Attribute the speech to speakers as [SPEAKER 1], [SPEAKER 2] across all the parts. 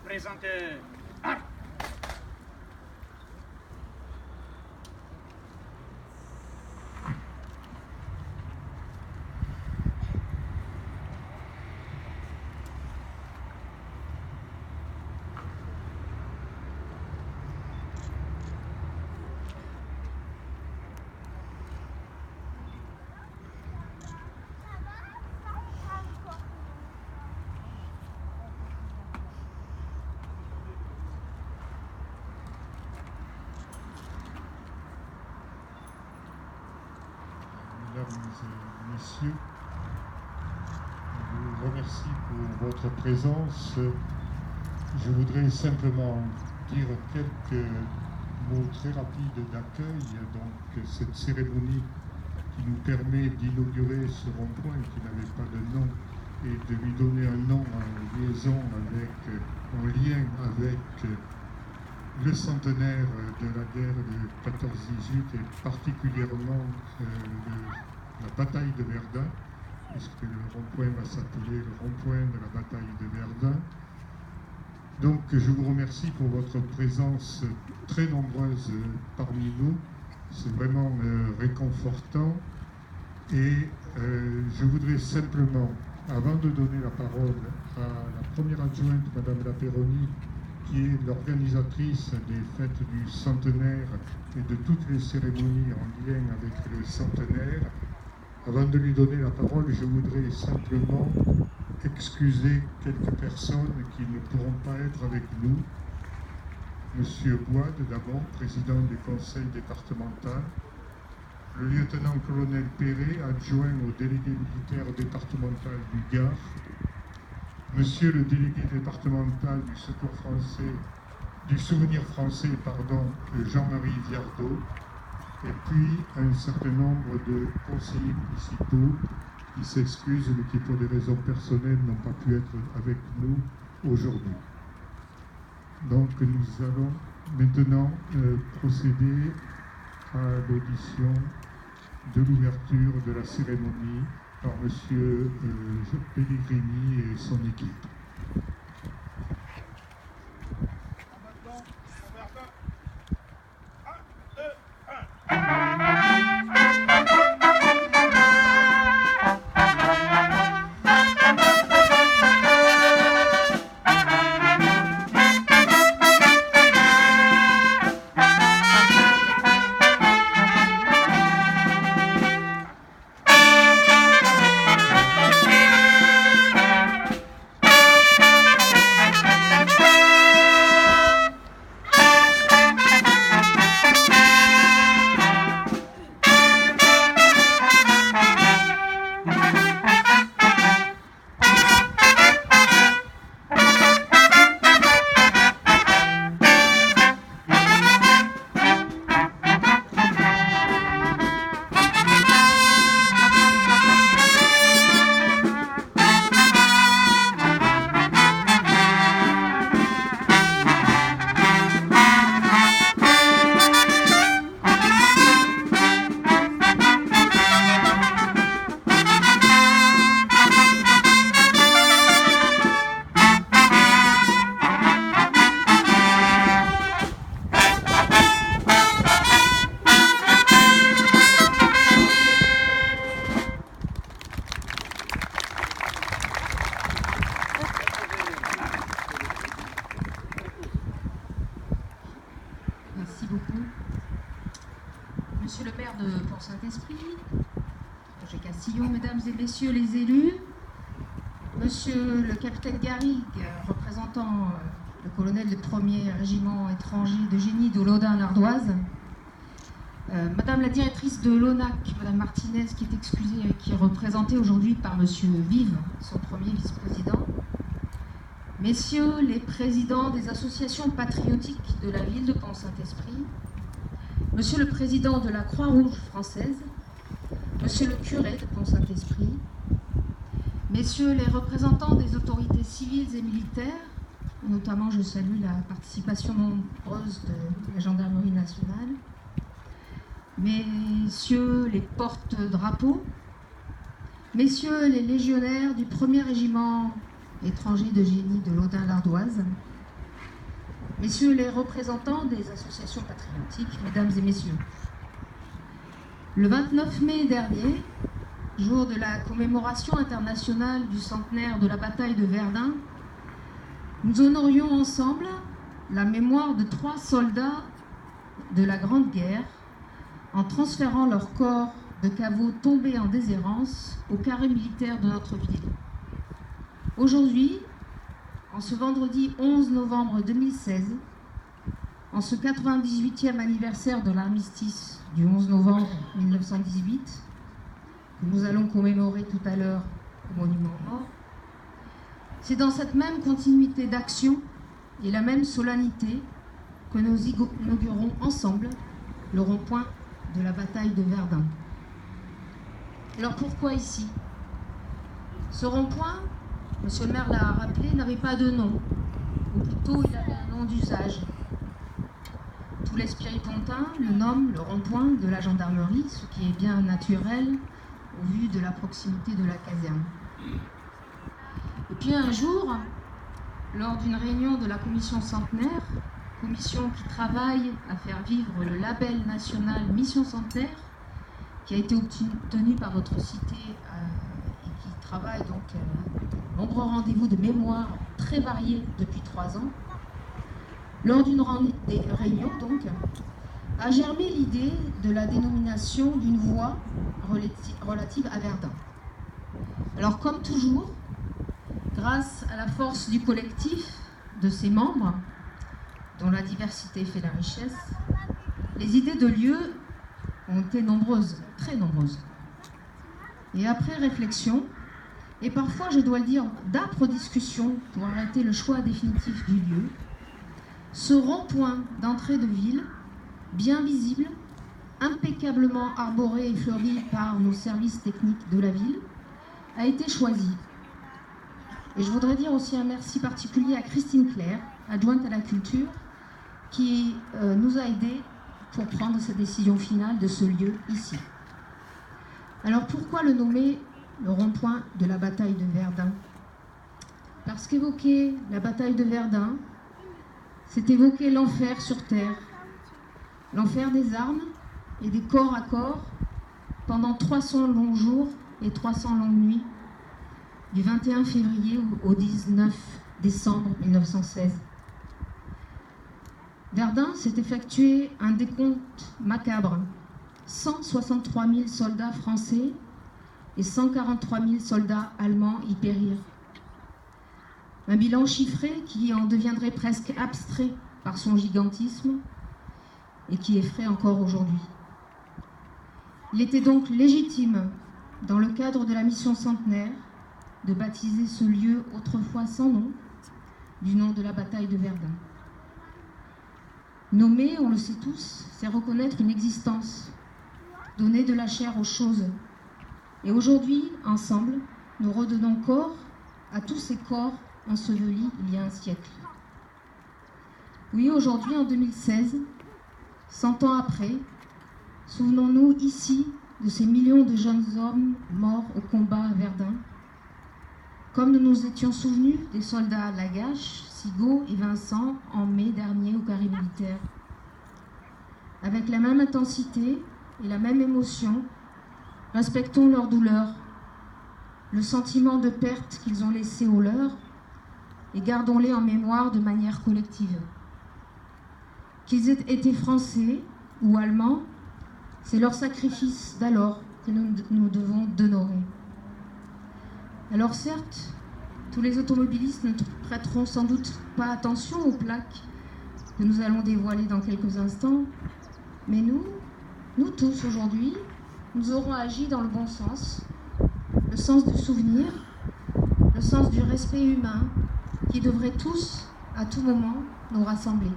[SPEAKER 1] Présentez.
[SPEAKER 2] Mesdames et messieurs, je vous remercie pour votre présence. Je voudrais simplement dire quelques mots très rapides d'accueil. Donc, cette cérémonie qui nous permet d'inaugurer ce rond-point qui n'avait pas de nom et de lui donner un nom en liaison avec, en lien avec le centenaire de la guerre de 14-18 et particulièrement la bataille de Verdun, puisque le rond-point va s'appeler le rond-point de la bataille de Verdun. Donc je vous remercie pour votre présence très nombreuse parmi nous. C'est vraiment réconfortant. Et je voudrais simplement, avant de donner la parole à la première adjointe, Madame Lapéroni, qui est l'organisatrice des fêtes du centenaire et de toutes les cérémonies en lien avec le centenaire. Avant de lui donner la parole, je voudrais simplement excuser quelques personnes qui ne pourront pas être avec nous. Monsieur Boide, d'abord, président du conseil départemental. Le lieutenant-colonel Perret, adjoint au délégué militaire départemental du Gard. Monsieur le délégué départemental du Secours français, du Souvenir français, Jean-Marie Viardot, et puis un certain nombre de conseillers municipaux qui s'excusent mais qui, pour des raisons personnelles, n'ont pas pu être avec nous aujourd'hui. Donc nous allons maintenant procéder à l'audition de l'ouverture de la cérémonie par M. Pellegrini et son équipe.
[SPEAKER 3] Monsieur le maire de Pont-Saint-Esprit, Roger Castillon, mesdames et messieurs les élus, monsieur le capitaine Garrigue, représentant le colonel du 1er régiment étranger de génie de l'Audin-Ardoise, madame la directrice de l'ONAC, madame Martinez, qui est excusée et qui est représentée aujourd'hui par monsieur Vive, son premier vice-président, messieurs les présidents des associations patriotiques de la ville de Pont-Saint-Esprit, monsieur le président de la Croix-Rouge française, monsieur le curé de Pont-Saint-Esprit, messieurs les représentants des autorités civiles et militaires, notamment je salue la participation nombreuse de la gendarmerie nationale, messieurs les porte-drapeaux, Messieurs les légionnaires du 1er régiment étranger de génie de l'Audun-l'Ardoise, messieurs les représentants des associations patriotiques, mesdames et messieurs, le 29 mai dernier, jour de la commémoration internationale du centenaire de la bataille de Verdun, nous honorions ensemble la mémoire de 3 soldats de la Grande Guerre en transférant leur corps de caveau tombés en déshérence au carré militaire de notre ville. Aujourd'hui, en ce vendredi 11 novembre 2016, en ce 98e anniversaire de l'armistice du 11 novembre 1918, que nous allons commémorer tout à l'heure au Monument aux Morts, c'est dans cette même continuité d'action et la même solennité que nous inaugurons ensemble le rond-point de la bataille de Verdun. Alors pourquoi ici? Ce rond-point, monsieur le maire l'a rappelé, n'avait pas de nom, ou plutôt il avait un nom d'usage. Tous les spiripontins le nomment le rond-point de la gendarmerie, ce qui est bien naturel au vu de la proximité de la caserne. Et puis un jour, lors d'une réunion de la commission centenaire, commission qui travaille à faire vivre le label national Mission Centenaire, qui a été obtenu par votre cité et qui travaille donc à nombreux rendez-vous de mémoire très variés depuis 3 ans, lors d'une réunion donc, a germé l'idée de la dénomination d'une voie relative à Verdun. Alors comme toujours, grâce à la force du collectif, de ses membres, dont la diversité fait la richesse, les idées de lieu ont été nombreuses, très nombreuses. Et après réflexion, et parfois, je dois le dire, d'âpres discussions pour arrêter le choix définitif du lieu, ce rond-point d'entrée de ville, bien visible, impeccablement arboré et fleuri par nos services techniques de la ville, a été choisi. Et je voudrais dire aussi un merci particulier à Christine Claire, adjointe à la culture, qui nous a aidés pour prendre cette décision finale de ce lieu ici. Alors pourquoi le nommer le rond-point de la bataille de Verdun? Parce qu'évoquer la bataille de Verdun, c'est évoquer l'enfer sur terre, l'enfer des armes et des corps à corps pendant 300 longs jours et 300 longues nuits, du 21 février au 19 décembre 1916. Verdun s'est effectué un décompte macabre. 163 000 soldats français et 143 000 soldats allemands y périrent. Un bilan chiffré qui en deviendrait presque abstrait par son gigantisme et qui effraie encore aujourd'hui. Il était donc légitime, dans le cadre de la mission centenaire, de baptiser ce lieu autrefois sans nom, du nom de la bataille de Verdun. Nommer, on le sait tous, c'est reconnaître une existence, donner de la chair aux choses. Et aujourd'hui, ensemble, nous redonnons corps à tous ces corps ensevelis il y a un siècle. Oui, aujourd'hui, en 2016, 100 ans après, souvenons-nous ici de ces millions de jeunes hommes morts au combat à Verdun, comme nous nous étions souvenus des soldats Lagache, Sigaud et Vincent en mai dernier au carré militaire. Avec la même intensité et la même émotion, respectons leur douleur, le sentiment de perte qu'ils ont laissé au leur, et gardons-les en mémoire de manière collective. Qu'ils aient été français ou allemands, c'est leur sacrifice d'alors que nous devons d'honorer. Alors certes, tous les automobilistes ne prêteront sans doute pas attention aux plaques que nous allons dévoiler dans quelques instants, mais nous tous aujourd'hui, nous aurons agi dans le bon sens, le sens du souvenir, le sens du respect humain qui devrait tous, à tout moment, nous rassembler.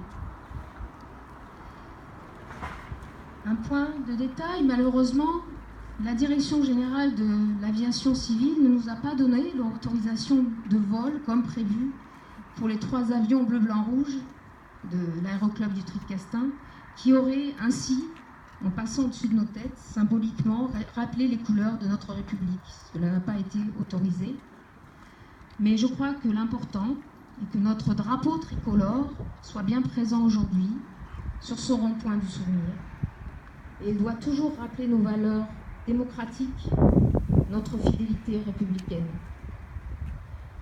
[SPEAKER 3] Un point de détail, malheureusement, la Direction générale de l'aviation civile ne nous a pas donné l'autorisation de vol comme prévu pour les 3 avions bleu, blanc, rouge de l'aéroclub du Tricastin qui auraient ainsi en passant au-dessus de nos têtes, symboliquement, rappeler les couleurs de notre République. Cela n'a pas été autorisé. Mais je crois que l'important est que notre drapeau tricolore soit bien présent aujourd'hui sur ce rond-point du souvenir. Et il doit toujours rappeler nos valeurs démocratiques, notre fidélité républicaine.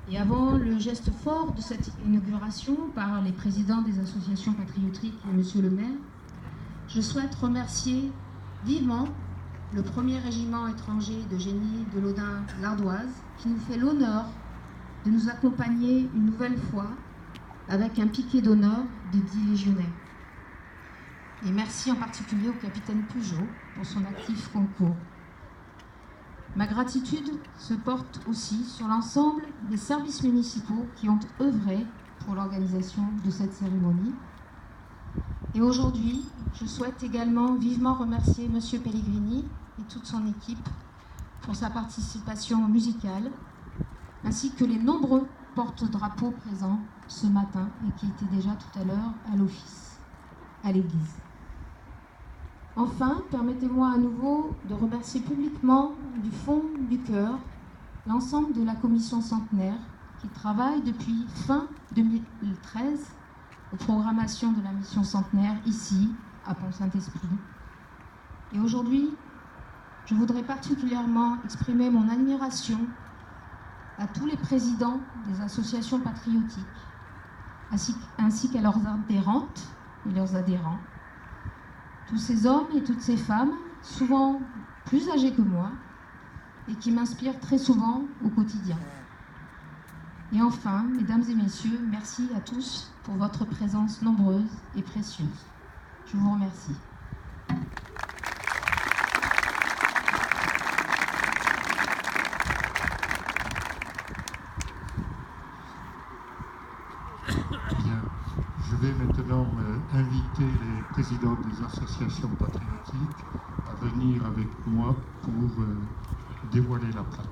[SPEAKER 3] Et avant le geste fort de cette inauguration par les présidents des associations patriotiques et Monsieur le maire, je souhaite remercier vivement le 1er régiment étranger de génie de l'Audin-l'Ardoise qui nous fait l'honneur de nous accompagner une nouvelle fois avec un piquet d'honneur de 10 légionnaires. Et merci en particulier au capitaine Pujol pour son actif concours. Ma gratitude se porte aussi sur l'ensemble des services municipaux qui ont œuvré pour l'organisation de cette cérémonie. Et aujourd'hui, je souhaite également vivement remercier M. Pellegrini et toute son équipe pour sa participation musicale, ainsi que les nombreux porte-drapeaux présents ce matin et qui étaient déjà tout à l'heure à l'office, à l'église. Enfin, permettez-moi à nouveau de remercier publiquement du fond du cœur l'ensemble de la commission centenaire qui travaille depuis fin 2013 aux programmations de la mission centenaire ici, à Pont-Saint-Esprit. Et aujourd'hui, je voudrais particulièrement exprimer mon admiration à tous les présidents des associations patriotiques, ainsi qu'à leurs adhérentes et leurs adhérents. Tous ces hommes et toutes ces femmes, souvent plus âgés que moi, et qui m'inspirent très souvent au quotidien. Et enfin, mesdames et messieurs, merci à tous pour votre présence nombreuse et précieuse. Je vous remercie.
[SPEAKER 2] Bien. Je vais maintenant inviter les présidents des associations patriotiques à venir avec moi pour dévoiler la plaque.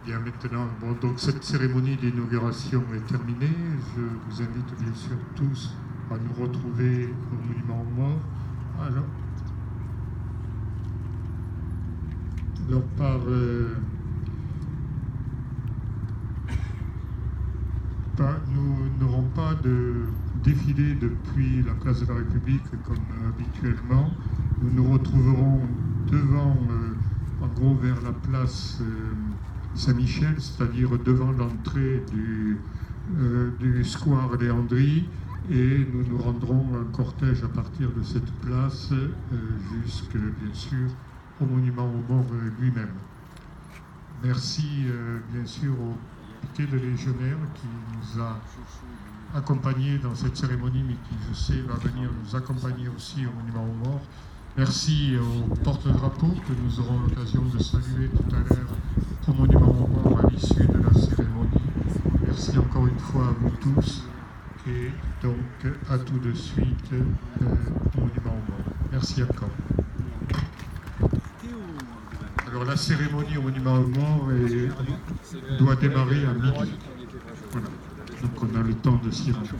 [SPEAKER 2] Bien, maintenant, bon, donc cette cérémonie d'inauguration est terminée. Je vous invite bien sûr tous à nous retrouver au Monument aux Morts. Alors nous n'aurons pas de défilé depuis la place de la République comme habituellement. Nous nous retrouverons devant, en gros vers la place Saint-Michel, c'est-à-dire devant l'entrée du square Léandrie, et nous nous rendrons en cortège à partir de cette place jusque, bien sûr, au Monument aux Morts lui-même. Merci bien sûr au piquet de légionnaires qui nous a accompagnés dans cette cérémonie, mais qui, je sais, va venir nous accompagner aussi au Monument aux Morts. Merci aux porte-drapeaux que nous aurons l'occasion de saluer tout à l'heure au Monument aux Morts à l'issue de la cérémonie. Merci encore une fois à vous tous et donc à tout de suite au Monument aux Morts. Merci encore. Alors la cérémonie au Monument aux Morts doit démarrer à midi. Voilà. Donc on a le temps de s'y rendre.